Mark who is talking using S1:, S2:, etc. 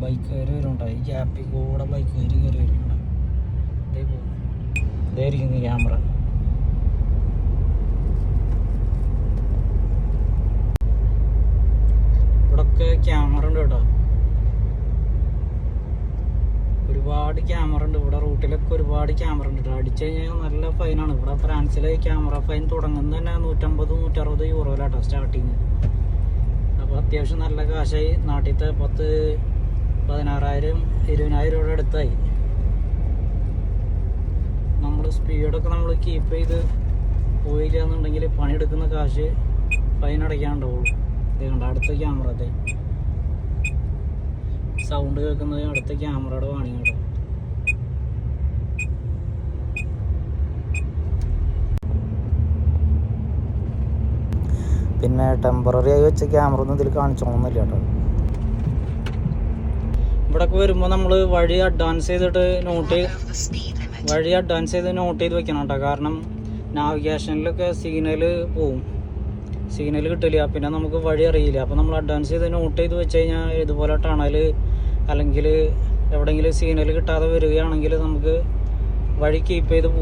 S1: ബൈക്കുകാർ വരുന്നുണ്ടോ? ഈ ഗ്യാപ്പിൽ കൂടെ ബൈക്കുകാർ കയറി വരുന്നുണ്ടോ? ഇതേ പോകും, ഇതായിരിക്കും ക്യാമറ. ഇവിടൊക്കെ ക്യാമറ ഉണ്ട് കേട്ടോ, ഒരുപാട് ക്യാമറ ഉണ്ട് ഇവിടെ. റൂട്ടിലൊക്കെ ഒരുപാട് ക്യാമറ ഉണ്ട് കേട്ടോ. അടിച്ചു കഴിഞ്ഞാൽ നല്ല ഫൈനാണ്. ഇവിടെ ഫ്രാൻസിലെ ക്യാമറ ഫൈൻ തുടങ്ങുന്നത് തന്നെ 150-160 യൂറോയിലാട്ടോ സ്റ്റാർട്ടിങ്. അപ്പോൾ അത്യാവശ്യം നല്ല കാശായി. നാട്ടിലത്തെ 10,000-16,000-20,000 രൂപയുടെ അടുത്തായി. നമ്മൾ സ്പീഡൊക്കെ നമ്മൾ കീപ്പ് ചെയ്ത് പോയില്ല എന്നുണ്ടെങ്കിൽ പണിയെടുക്കുന്ന കാശ് ഫൈൻ അടയ്ക്കാണ്ടാവുള്ളൂ. ഇത് കണ്ട അടുത്ത ക്യാമറ, അതെ സൗണ്ട് കേൾക്കുന്നത് അടുത്ത ക്യാമറയുടെ വാണിംഗ് കേട്ടോ. പിന്നെ ടെമ്പററി ആയി വെച്ച ക്യാമറ ഒന്നും ഇതിൽ കാണിച്ചോണമെന്നില്ല കേട്ടോ. ഇവിടൊക്കെ വരുമ്പോൾ നമ്മൾ വഴി അഡ്വാൻസ് ചെയ്ത് നോട്ട് ചെയ്ത് വെക്കണം കേട്ടോ. കാരണം നാവിഗേഷനിലൊക്കെ സിഗ്നൽ പോവും, സിഗ്നൽ കിട്ടില്ല, പിന്നെ നമുക്ക് വഴി അറിയില്ല. അപ്പോൾ നമ്മൾ അഡ്വാൻസ് ചെയ്ത് നോട്ട് ചെയ്ത് വെച്ച് കഴിഞ്ഞാൽ ഇതുപോലെ ടണൽ അല്ലെങ്കിൽ എവിടെയെങ്കിലും സിഗ്നൽ കിട്ടാതെ വരികയാണെങ്കിൽ നമുക്ക് വഴി കീപ്പ് ചെയ്ത് പോകും.